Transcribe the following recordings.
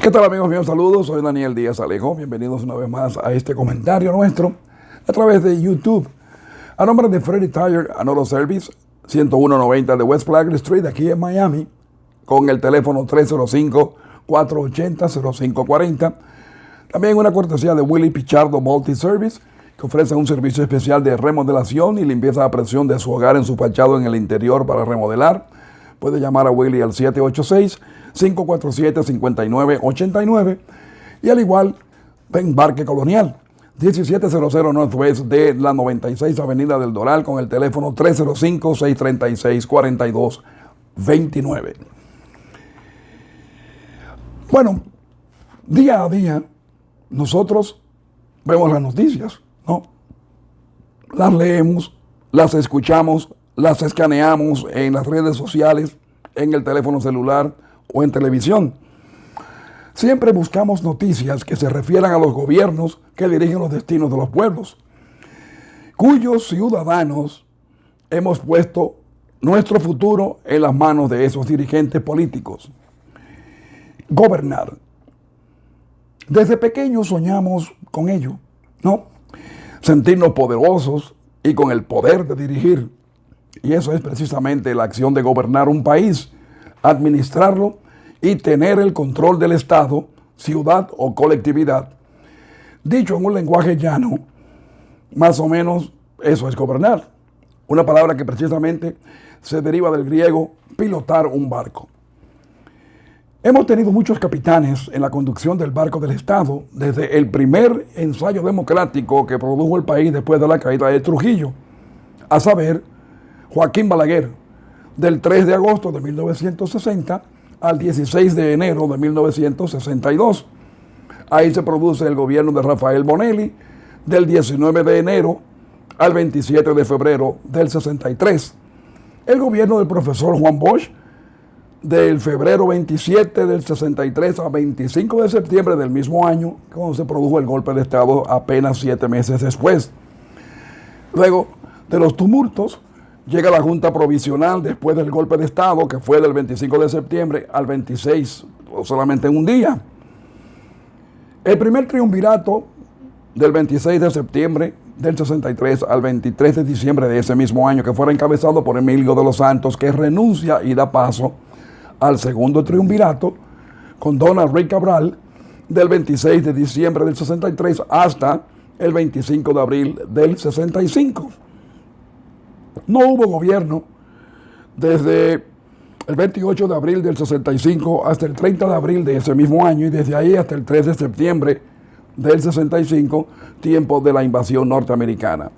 ¿Qué tal, amigos míos? Saludos, soy Daniel Díaz Alejo. Bienvenidos una vez más a este comentario nuestro a través de YouTube. A nombre de Freddy Tire and Auto Service, 10190 de West Flagler Street, aquí en Miami, con el teléfono 305-480-0540. También una cortesía de Willy Pichardo Multi Service, que ofrece un servicio especial de remodelación y limpieza a presión de su hogar en su fachado en el interior para remodelar. Puede llamar a Willy al 786-547-5989 y al igual de Embarque Colonial, 1700 Northwest de la 96 Avenida del Doral, con el teléfono 305-636-4229. Bueno, día a día nosotros vemos las noticias, ¿no? Las leemos, las escuchamos, las escaneamos en las redes sociales, en el teléfono celular o en televisión. Siempre buscamos noticias que se refieran a los gobiernos que dirigen los destinos de los pueblos, cuyos ciudadanos hemos puesto nuestro futuro en las manos de esos dirigentes políticos. Gobernar. Desde pequeños soñamos con ello, ¿no? Sentirnos poderosos y con el poder de dirigir. Y eso es precisamente la acción de gobernar un país, administrarlo y tener el control del Estado, ciudad o colectividad. Dicho en un lenguaje llano, más o menos eso es gobernar. Una palabra que precisamente se deriva del griego pilotar un barco. Hemos tenido muchos capitanes en la conducción del barco del Estado desde el primer ensayo democrático que produjo el país después de la caída de Trujillo, a saber, Joaquín Balaguer, del 3 de agosto de 1960 al 16 de enero de 1962. Ahí se produce el gobierno de Rafael Bonelli, del 19 de enero al 27 de febrero del 63. El gobierno del profesor Juan Bosch, del febrero 27 del 63 a 25 de septiembre del mismo año, cuando se produjo el golpe de Estado apenas 7 meses después. Luego de los tumultos, llega la Junta Provisional después del golpe de Estado, que fue del 25 de septiembre al 26, o solamente en un día. El primer triunvirato del 26 de septiembre del 63 al 23 de diciembre de ese mismo año, que fue encabezado por Emilio de los Santos, que renuncia y da paso al segundo triunvirato con Donald Ray Cabral, del 26 de diciembre del 63 hasta el 25 de abril del 65. No hubo gobierno desde el 28 de abril del 65 hasta el 30 de abril de ese mismo año, y desde ahí hasta el 3 de septiembre del 65, tiempo de la invasión norteamericana.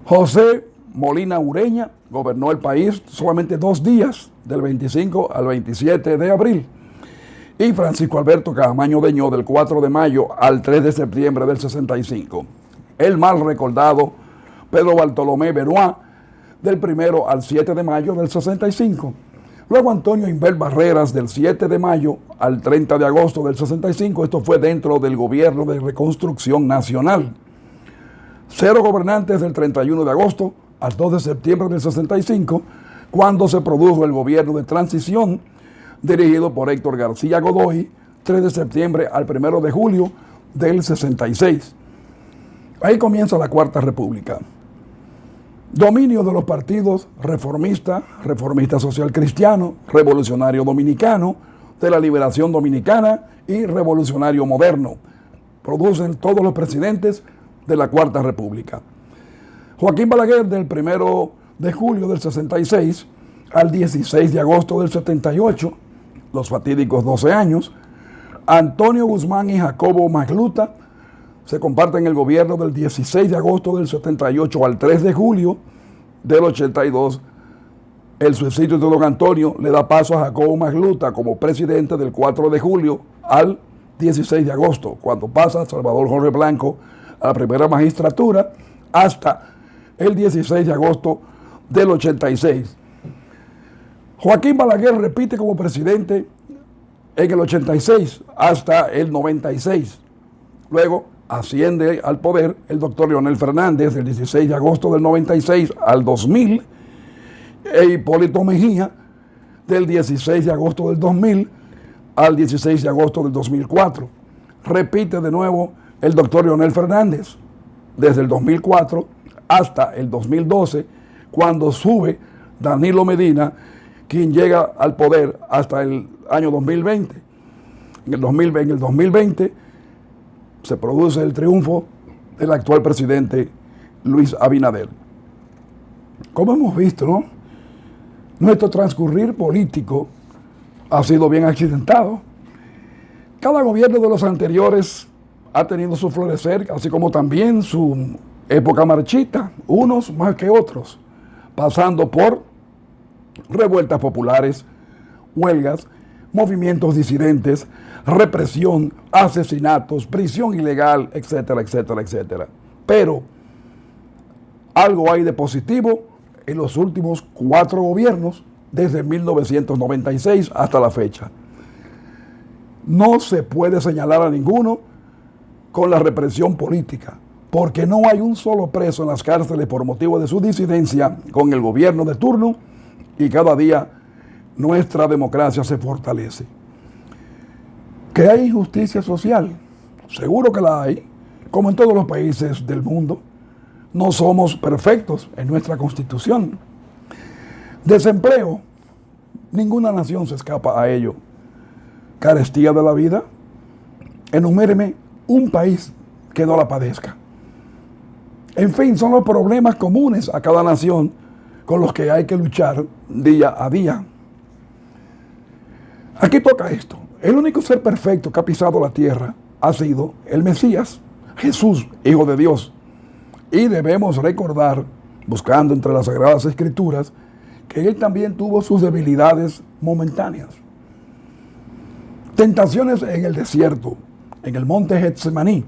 José Molina Ureña gobernó el país solamente 2 días, del 25 al 27 de abril. Y Francisco Alberto Caamaño Deñó, del 4 de mayo al 3 de septiembre del 65. El mal recordado Pedro Bartolomé Beruá, del 1 al 7 de mayo del 65. Luego Antonio Inver Barreras, del 7 de mayo al 30 de agosto del 65. Esto fue dentro del gobierno de reconstrucción nacional. 0 gobernantes del 31 de agosto al 2 de septiembre del 65, cuando se produjo el gobierno de transición dirigido por Héctor García Godoy, 3 de septiembre al 1 de julio del 66. Ahí comienza la Cuarta República. Dominio de los partidos reformista, reformista social cristiano, revolucionario dominicano, de la liberación dominicana y revolucionario moderno. Producen todos los presidentes de la Cuarta República. Joaquín Balaguer, del 1 de julio del 66 al 16 de agosto del 78, los fatídicos 12 años. Antonio Guzmán y Jacobo Magluta se comparten el gobierno del 16 de agosto del 78 al 3 de julio del 82. El suicidio de don Antonio le da paso a Jacobo Magluta como presidente del 4 de julio al 16 de agosto, cuando pasa Salvador Jorge Blanco a la primera magistratura, hasta el 16 de agosto del 86. Joaquín Balaguer repite como presidente en el 86 hasta el 96. Luego asciende al poder el doctor Leonel Fernández del 16 de agosto del 96 al 2000, e Hipólito Mejía del 16 de agosto del 2000 al 16 de agosto del 2004. Repite de nuevo el doctor Leonel Fernández, desde el 2004 hasta el 2012, cuando sube Danilo Medina, quien llega al poder hasta el año 2020. En el 2020 se produce el triunfo del actual presidente Luis Abinader. Como hemos visto, ¿no? Nuestro transcurrir político ha sido bien accidentado. Cada gobierno de los anteriores ha tenido su florecer, así como también su época marchita, unos más que otros, pasando por revueltas populares, huelgas, movimientos disidentes, represión, asesinatos, prisión ilegal, etcétera, etcétera, etcétera. Pero algo hay de positivo en los últimos 4 gobiernos, desde 1996 hasta la fecha. No se puede señalar a ninguno con la represión política, porque no hay un solo preso en las cárceles por motivo de su disidencia con el gobierno de turno, y cada día nuestra democracia se fortalece. ¿Que hay injusticia social? Seguro que la hay, como en todos los países del mundo. No somos perfectos en nuestra constitución. Desempleo, ninguna nación se escapa a ello. Carestía de la vida, enuméreme un país que no la padezca. En fin, son los problemas comunes a cada nación con los que hay que luchar día a día. Aquí toca esto. El único ser perfecto que ha pisado la tierra ha sido el Mesías, Jesús, Hijo de Dios. Y debemos recordar, buscando entre las Sagradas Escrituras, que Él también tuvo sus debilidades momentáneas. Tentaciones en el desierto, en el monte Getsemaní,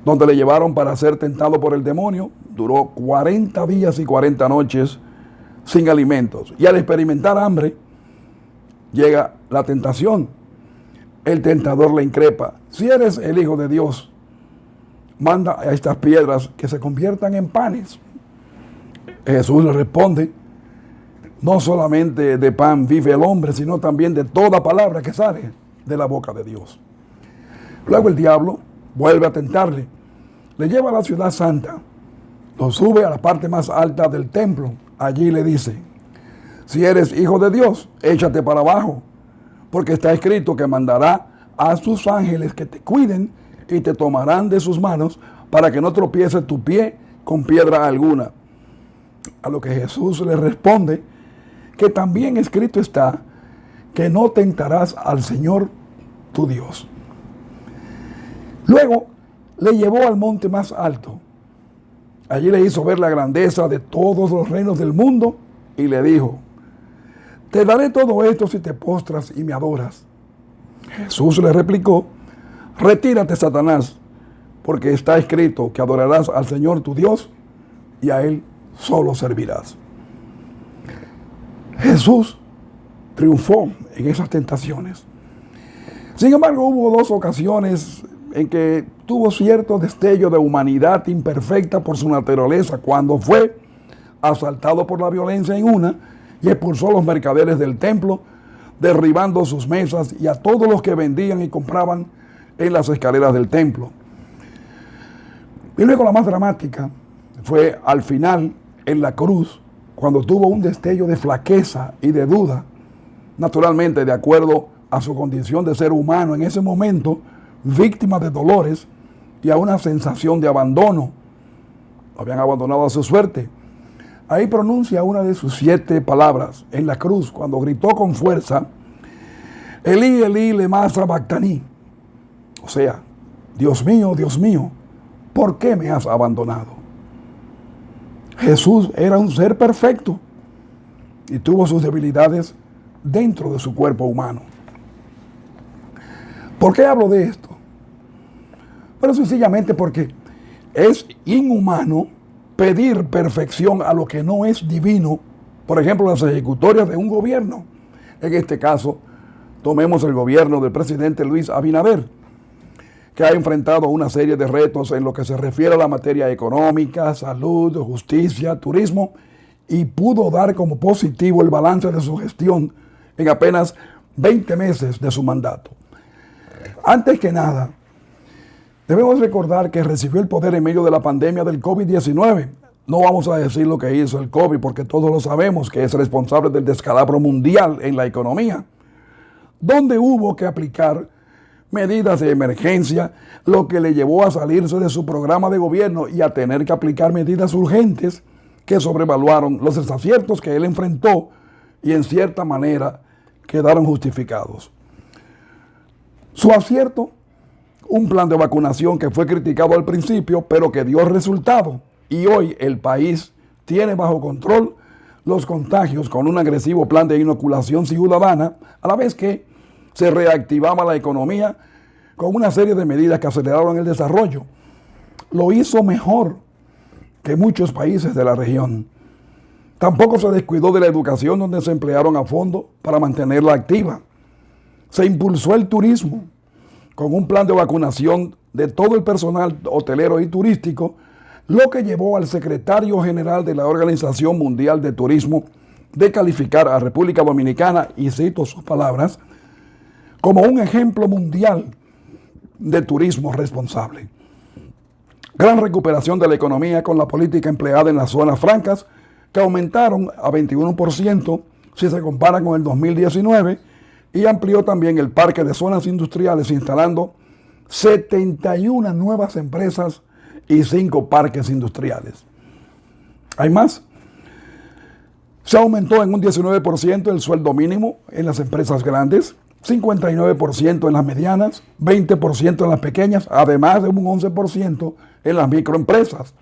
donde le llevaron para ser tentado por el demonio, duró 40 días y 40 noches sin alimentos. Y al experimentar hambre, llega la tentación. El tentador le increpa: si eres el Hijo de Dios, manda a estas piedras que se conviertan en panes. Jesús le responde: no solamente de pan vive el hombre, sino también de toda palabra que sale de la boca de Dios. Luego el diablo vuelve a tentarle, le lleva a la ciudad santa, lo sube a la parte más alta del templo. Allí le dice: si eres hijo de Dios, échate para abajo, porque está escrito que mandará a sus ángeles que te cuiden y te tomarán de sus manos para que no tropiece tu pie con piedra alguna. A lo que Jesús le responde que también escrito está que no tentarás al Señor tu Dios. Luego le llevó al monte más alto. Allí le hizo ver la grandeza de todos los reinos del mundo y le dijo: te daré todo esto si te postras y me adoras. Jesús le replicó: retírate, Satanás, porque está escrito que adorarás al Señor tu Dios y a Él solo servirás. Jesús triunfó en esas tentaciones. Sin embargo, hubo 2 ocasiones en que tuvo cierto destello de humanidad imperfecta por su naturaleza, cuando fue asaltado por la violencia en una y expulsó a los mercaderes del templo, derribando sus mesas y a todos los que vendían y compraban en las escaleras del templo. Y luego la más dramática fue al final, en la cruz, cuando tuvo un destello de flaqueza y de duda, naturalmente de acuerdo a su condición de ser humano en ese momento, víctima de dolores y a una sensación de abandono. Lo habían abandonado a su suerte. Ahí pronuncia una de sus 7 palabras en la cruz, cuando gritó con fuerza: Elí, Elí, lema sabactaní. O sea, Dios mío, ¿por qué me has abandonado? Jesús era un ser perfecto y tuvo sus debilidades dentro de su cuerpo humano. ¿Por qué hablo de esto? Pero sencillamente porque es inhumano pedir perfección a lo que no es divino. Por ejemplo, las ejecutorias de un gobierno. En este caso, tomemos el gobierno del presidente Luis Abinader, que ha enfrentado una serie de retos en lo que se refiere a la materia económica, salud, justicia, turismo, y pudo dar como positivo el balance de su gestión en apenas 20 meses de su mandato. Antes que nada, debemos recordar que recibió el poder en medio de la pandemia del COVID-19. No vamos a decir lo que hizo el COVID porque todos lo sabemos, que es responsable del descalabro mundial en la economía, donde hubo que aplicar medidas de emergencia, lo que le llevó a salirse de su programa de gobierno y a tener que aplicar medidas urgentes que sobrevaluaron los desaciertos que él enfrentó y en cierta manera quedaron justificados. Su acierto, un plan de vacunación que fue criticado al principio, pero que dio resultado. Y hoy el país tiene bajo control los contagios con un agresivo plan de inoculación ciudadana, a la vez que se reactivaba la economía con una serie de medidas que aceleraron el desarrollo. Lo hizo mejor que muchos países de la región. Tampoco se descuidó de la educación, donde se emplearon a fondo para mantenerla activa. Se impulsó el turismo con un plan de vacunación de todo el personal hotelero y turístico, lo que llevó al secretario general de la Organización Mundial de Turismo de calificar a República Dominicana, y cito sus palabras, como un ejemplo mundial de turismo responsable. Gran recuperación de la economía con la política empleada en las zonas francas, que aumentaron a 21% si se compara con el 2019, y amplió también el parque de zonas industriales, instalando 71 nuevas empresas y 5 parques industriales. ¿Hay más? Se aumentó en un 19% el sueldo mínimo en las empresas grandes, 59% en las medianas, 20% en las pequeñas, además de un 11% en las microempresas.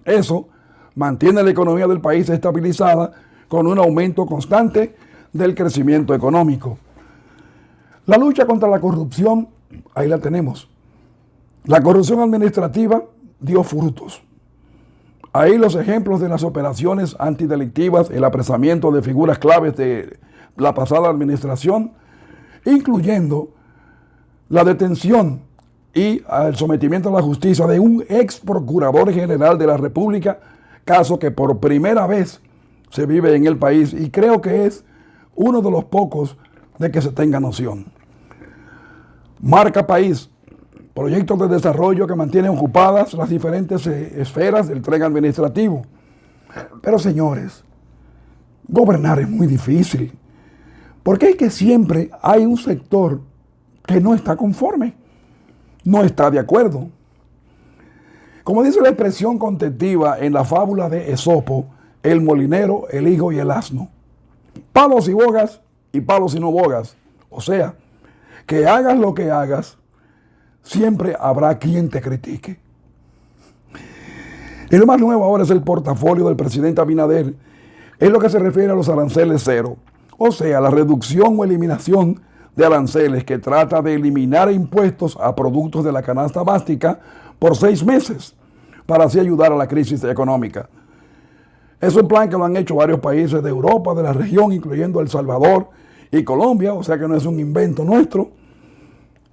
Eso mantiene la economía del país estabilizada con un aumento constante del crecimiento económico. La lucha contra la corrupción, ahí la tenemos. La corrupción administrativa dio frutos. Ahí los ejemplos de las operaciones antidelictivas, el apresamiento de figuras claves de la pasada administración, incluyendo la detención y el sometimiento a la justicia de un ex procurador general de la República, caso que por primera vez se vive en el país y creo que es uno de los pocos de que se tenga noción. Marca País, proyectos de desarrollo que mantienen ocupadas las diferentes esferas del tren administrativo. Pero señores, gobernar es muy difícil, porque es que siempre hay un sector que no está conforme, no está de acuerdo. Como dice la expresión contentiva en la fábula de Esopo, el molinero, el hijo y el asno. Palos y bogas y palos y no bogas. O sea, que hagas lo que hagas, siempre habrá quien te critique. Y lo más nuevo ahora es el portafolio del presidente Abinader, en lo que se refiere a los aranceles cero. O sea, la reducción o eliminación de aranceles, que trata de eliminar impuestos a productos de la canasta básica por 6 meses, para así ayudar a la crisis económica. Es un plan que lo han hecho varios países de Europa, de la región, incluyendo El Salvador y Colombia, o sea que no es un invento nuestro,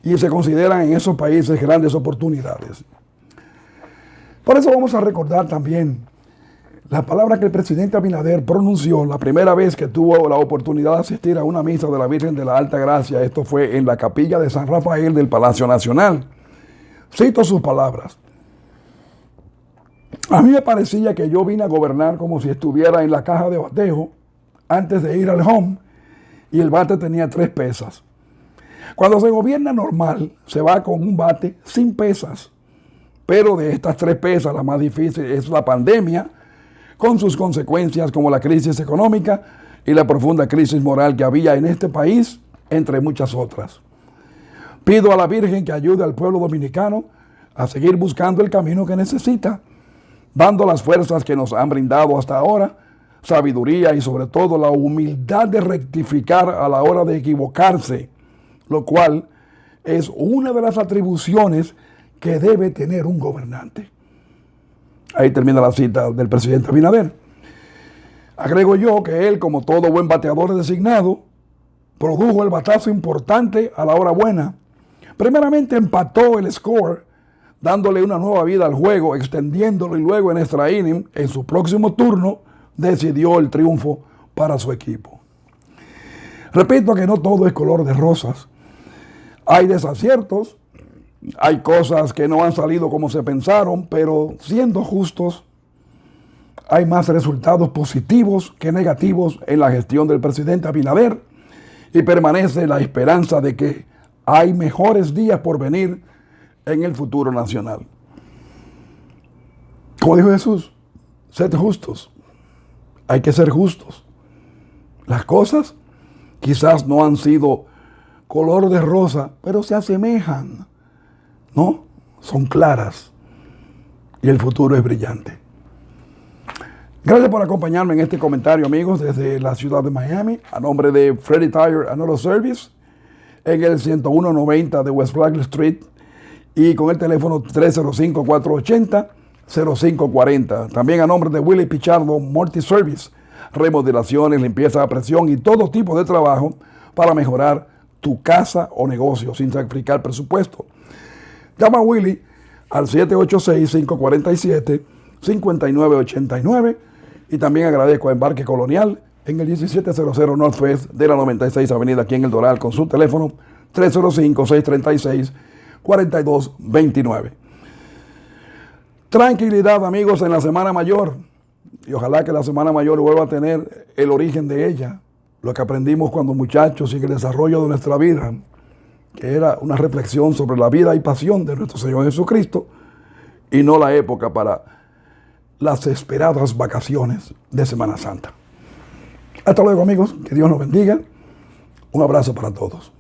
y se consideran en esos países grandes oportunidades. Por eso vamos a recordar también la palabra que el presidente Abinader pronunció la primera vez que tuvo la oportunidad de asistir a una misa de la Virgen de la Alta Gracia. Esto fue en la capilla de San Rafael del Palacio Nacional. Cito sus palabras. A mí me parecía que yo vine a gobernar como si estuviera en la caja de bateo antes de ir al home y el bate tenía 3 pesas. Cuando se gobierna normal, se va con un bate sin pesas. Pero de estas 3 pesas, la más difícil es la pandemia, con sus consecuencias como la crisis económica y la profunda crisis moral que había en este país, entre muchas otras. Pido a la Virgen que ayude al pueblo dominicano a seguir buscando el camino que necesita, dando las fuerzas que nos han brindado hasta ahora, sabiduría y sobre todo la humildad de rectificar a la hora de equivocarse, lo cual es una de las atribuciones que debe tener un gobernante. Ahí termina la cita del presidente Abinader. Agrego yo que él, como todo buen bateador designado, produjo el batazo importante a la hora buena. Primeramente empató el score, dándole una nueva vida al juego, extendiéndolo, y luego en extra inning, en su próximo turno, decidió el triunfo para su equipo. Repito que no todo es color de rosas. Hay desaciertos, hay cosas que no han salido como se pensaron, pero siendo justos, hay más resultados positivos que negativos en la gestión del presidente Abinader y permanece la esperanza de que hay mejores días por venir en el futuro nacional. Como dijo Jesús, sed justos. Hay que ser justos. Las cosas quizás no han sido color de rosa, pero se asemejan, ¿no? Son claras y el futuro es brillante. Gracias por acompañarme en este comentario, amigos, desde la ciudad de Miami, a nombre de Freddy Tire and Auto Service, en el 10190 de West Flagler Street y con el teléfono 305-480-0540. También a nombre de Willy Pichardo Multi Service, remodelaciones, limpieza a presión y todo tipo de trabajo para mejorar tu casa o negocio sin sacrificar presupuesto. Llama a Willy al 786-547-5989 y también agradezco a Embarque Colonial en el 1700 Northwest de la 96 Avenida aquí en El Doral con su teléfono 305-636-4229. Tranquilidad, amigos, en la Semana Mayor y ojalá que la Semana Mayor vuelva a tener el origen de ella, lo que aprendimos cuando muchachos y en el desarrollo de nuestra vida, que era una reflexión sobre la vida y pasión de nuestro Señor Jesucristo y no la época para las esperadas vacaciones de Semana Santa. Hasta luego, amigos. Que Dios nos bendiga. Un abrazo para todos.